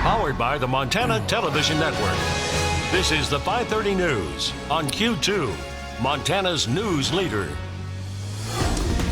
Powered by the Montana Television Network. This is the 530 News on Q2, Montana's news leader.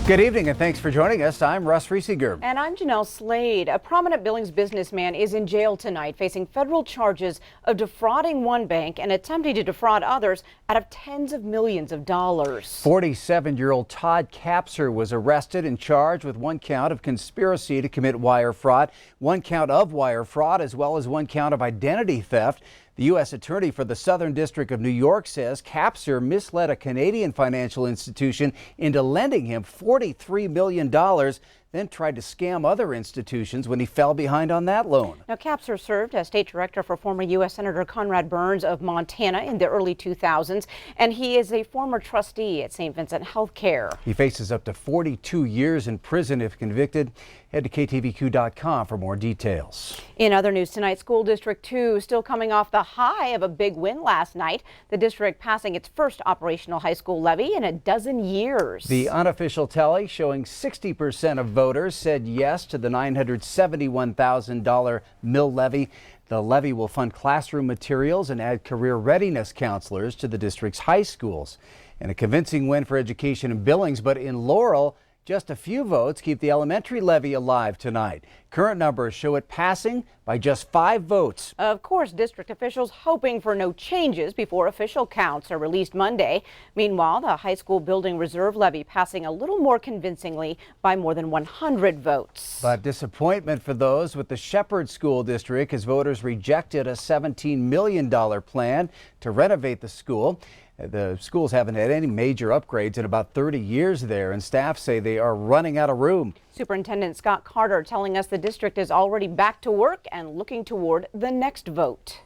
Good evening and thanks for joining us. I'm Russ Riesiger. And I'm Janelle Slade. A prominent Billings businessman is in jail tonight facing federal charges of defrauding one bank and attempting to defraud others out of tens of millions of dollars. 47-year-old Todd Kapser was arrested and charged with one count of conspiracy to commit wire fraud, one count of wire fraud, as well as one count of identity theft. The U.S. Attorney for the Southern District of New York says Kapser misled a Canadian financial institution into lending him $43 million, then tried to scam other institutions when he fell behind on that loan. Now, Kapser served as state director for former U.S. Senator Conrad Burns of Montana in the early 2000s, and he is a former trustee at St. Vincent Healthcare. He faces up to 42 years in prison if convicted. Head to KTVQ.com for more details. In other news tonight, School District 2 still coming off the high of a big win last night. The district passing its first operational high school levy in a dozen years. The unofficial tally showing 60% of voters said yes to the $971,000 mill levy. The levy will fund classroom materials and add career readiness counselors to the district's high schools. And a convincing win for education in Billings, but in Laurel, just a few votes keep the elementary levy alive tonight. Current numbers show it passing by just 5 votes. Of course, district officials hoping for no changes before official counts are released Monday. Meanwhile, the high school building reserve levy passing a little more convincingly by more than 100 votes. But disappointment for those with the Shepherd School District as voters rejected a $17 million plan to renovate the school. The schools haven't had any major upgrades in about 30 years there, and staff say they are running out of room. Superintendent Scott Carter telling us the district is already back to work and looking toward the next vote.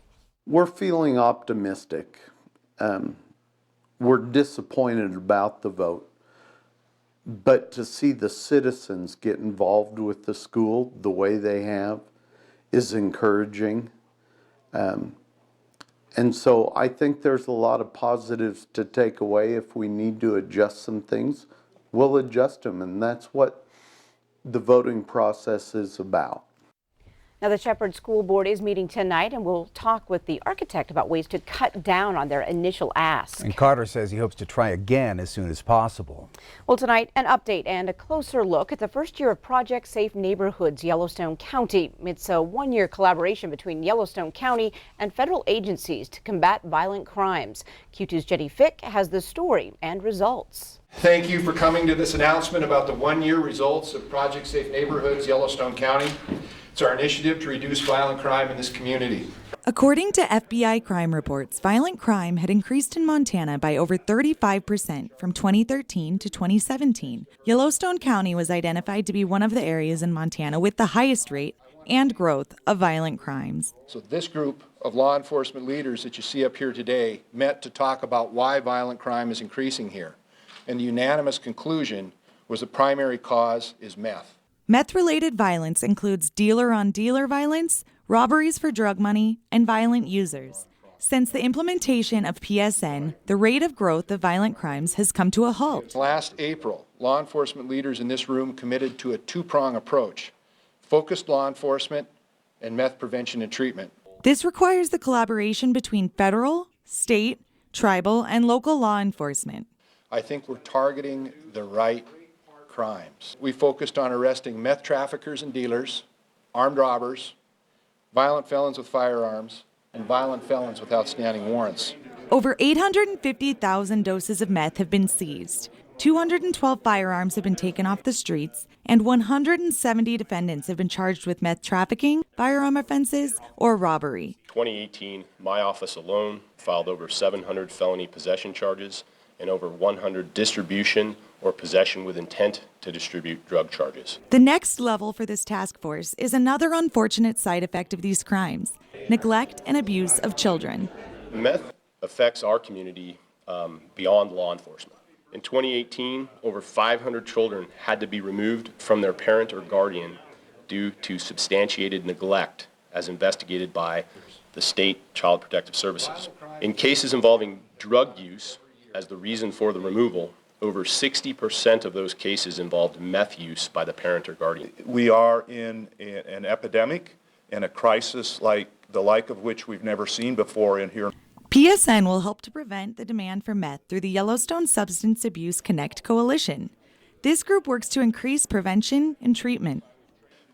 We're feeling optimistic. We're disappointed about the vote. But to see the citizens get involved with the school the way they have is encouraging. And so I think there's a lot of positives to take away. If we need to adjust some things, we'll adjust them. And that's what the voting process is about. Now, the Shepherd School Board is meeting tonight, and we'll talk with the architect about ways to cut down on their initial ask. And Carter says he hopes to try again as soon as possible. Well, tonight, an update and a closer look at the first year of Project Safe Neighborhoods, Yellowstone County. It's a one-year collaboration between Yellowstone County and federal agencies to combat violent crimes. Q2's Jenny Fick has the story and results. Thank you for coming to this announcement about the one-year results of Project Safe Neighborhoods, Yellowstone County. It's our initiative to reduce violent crime in this community. According to FBI crime reports, violent crime had increased in Montana by over 35% from 2013 to 2017. Yellowstone County was identified to be one of the areas in Montana with the highest rate and growth of violent crimes. So this group of law enforcement leaders that you see up here today met to talk about why violent crime is increasing here. And the unanimous conclusion was the primary cause is meth. Meth-related violence includes dealer-on-dealer violence, robberies for drug money, and violent users. Since the implementation of PSN, the rate of growth of violent crimes has come to a halt. Last April, law enforcement leaders in this room committed to a two-prong approach: focused law enforcement and meth prevention and treatment. This requires the collaboration between federal, state, tribal, and local law enforcement. I think we're targeting the right crimes. We focused on arresting meth traffickers and dealers, armed robbers, violent felons with firearms, and violent felons with outstanding warrants. Over 850,000 doses of meth have been seized. 212 firearms have been taken off the streets, and 170 defendants have been charged with meth trafficking, firearm offenses, or robbery. 2018, my office alone filed over 700 felony possession charges and over 100 distribution or possession with intent to distribute drug charges. The next level for this task force is another unfortunate side effect of these crimes: neglect and abuse of children. Meth affects our community beyond law enforcement. In 2018, over 500 children had to be removed from their parent or guardian due to substantiated neglect, as investigated by the State Child Protective Services. In cases involving drug use as the reason for the removal, over 60% of those cases involved meth use by the parent or guardian. We are in an epidemic in a crisis like of which we've never seen before in here. PSN will help to prevent the demand for meth through the Yellowstone Substance Abuse Connect Coalition. This group works to increase prevention and treatment.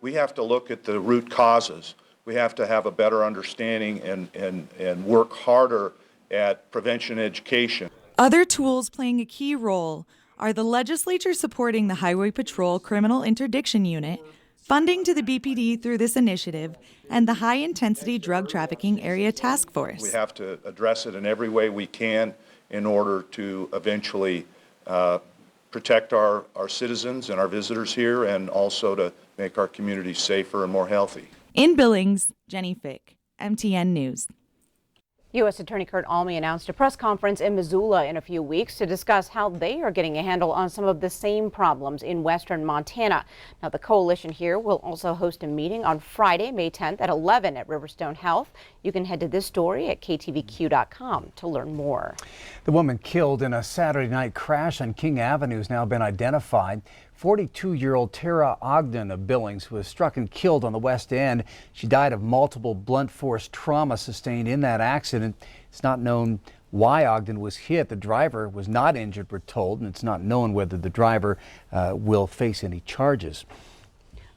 We have to look at the root causes. We have to have a better understanding and work harder at prevention education. Other tools playing a key role are the legislature supporting the Highway Patrol Criminal Interdiction Unit, funding to the BPD through this initiative, and the High Intensity Drug Trafficking Area Task Force. We have to address it in every way we can in order to eventually protect our citizens and our visitors here, and also to make our communities safer and more healthy. In Billings, Jenny Fick, MTN News. U.S. Attorney Kurt Alme announced a press conference in Missoula in a few weeks to discuss how they are getting a handle on some of the same problems in western Montana. Now, the coalition here will also host a meeting on Friday, May 10th at 11 at Riverstone Health. You can head to this story at ktvq.com to learn more. The woman killed in a Saturday night crash on King Avenue has now been identified. 42-year-old Tara Ogden of Billings was struck and killed on the West End. She died of multiple blunt force trauma sustained in that accident. It's not known why Ogden was hit. The driver was not injured, we're told, and it's not known whether the driver will face any charges.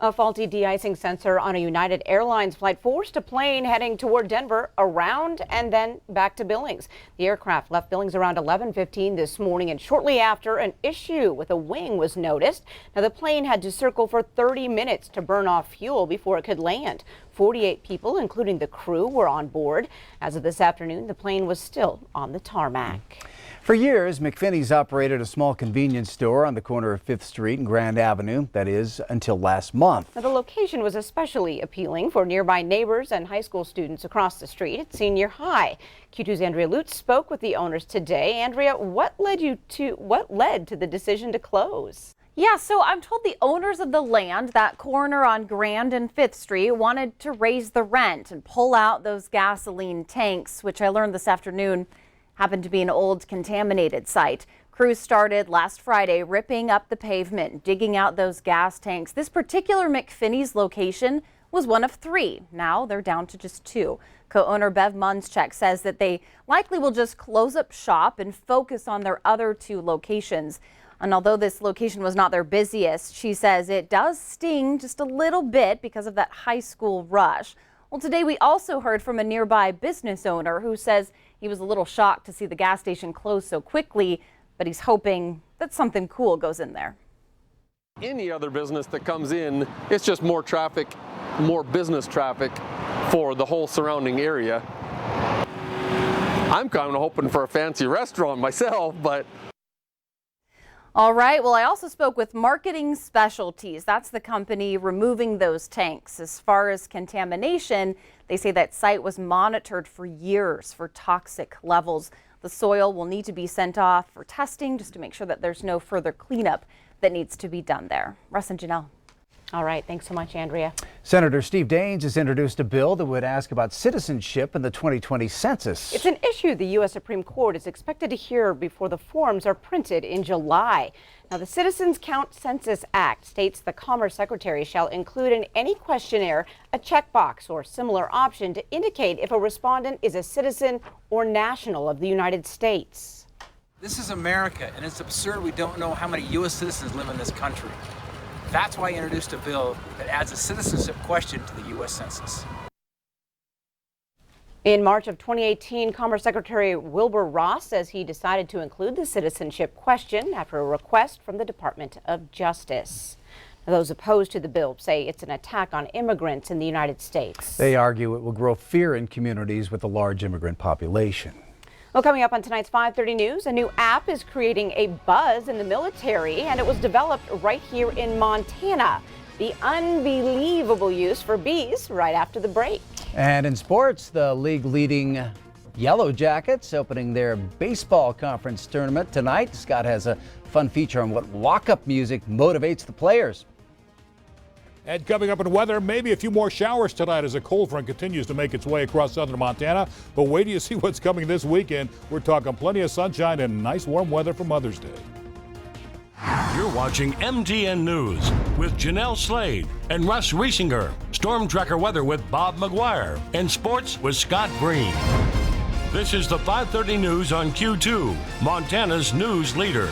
A faulty de-icing sensor on a United Airlines flight forced a plane heading toward Denver around and then back to Billings. The aircraft left Billings around 11:15 this morning, and shortly after, an issue with a wing was noticed. Now, the plane had to circle for 30 minutes to burn off fuel before it could land. 48 people, including the crew, were on board. As of this afternoon, the plane was still on the tarmac. For years, McPhinney's operated a small convenience store on the corner of 5th Street and Grand Avenue. That is, until last month. Now, the location was especially appealing for nearby neighbors and high school students across the street at Senior High. Q2's Andrea Lutz spoke with the owners today. Andrea, what led to the decision to close? Yeah, so I'm told the owners of the land, that corner on Grand and 5th Street, wanted to raise the rent and pull out those gasoline tanks, which I learned this afternoon happened to be an old contaminated site. Crews started last Friday ripping up the pavement, digging out those gas tanks. This particular McPhinney's location was one of 3. Now they're down to just 2. Co-owner Bev Munschek says that they likely will just close up shop and focus on their other 2 locations. And although this location was not their busiest, she says it does sting just a little bit because of that high school rush. Well, today we also heard from a nearby business owner who says he was a little shocked to see the gas station close so quickly, but he's hoping that something cool goes in there. Any other business that comes in, it's just more traffic, more business traffic for the whole surrounding area. I'm kind of hoping for a fancy restaurant myself, but. All right, well, I also spoke with Marketing Specialties. That's the company removing those tanks. As far as contamination, they say that site was monitored for years for toxic levels. The soil will need to be sent off for testing just to make sure that there's no further cleanup that needs to be done there. Russ and Jeanelle. All right, thanks so much, Andrea. Senator Steve Daines has introduced a bill that would ask about citizenship in the 2020 census. It's an issue the U.S. Supreme Court is expected to hear before the forms are printed in July. Now, the Citizens Count Census Act states the Commerce Secretary shall include in any questionnaire a checkbox or similar option to indicate if a respondent is a citizen or national of the United States. This is America, and it's absurd we don't know how many U.S. citizens live in this country. That's why I introduced a bill that adds a citizenship question to the U.S. Census. In March of 2018, Commerce Secretary Wilbur Ross says he decided to include the citizenship question after a request from the Department of Justice. Those opposed to the bill say it's an attack on immigrants in the United States. They argue it will grow fear in communities with a large immigrant population. Well, coming up on tonight's 5:30 News, a new app is creating a buzz in the military, and it was developed right here in Montana. The unbelievable use for bees right after the break. And in sports, the league leading Yellow Jackets opening their baseball conference tournament tonight. Scott has a fun feature on what walk-up music motivates the players. And coming up in weather, maybe a few more showers tonight as a cold front continues to make its way across southern Montana. But wait till you see what's coming this weekend. We're talking plenty of sunshine and nice warm weather for Mother's Day. You're watching MTN News with Jeanelle Slade and Russ Riesinger. Storm Tracker weather with Bob McGuire. And sports with Scott Breen. This is the 5:30 News on Q2, Montana's news leader.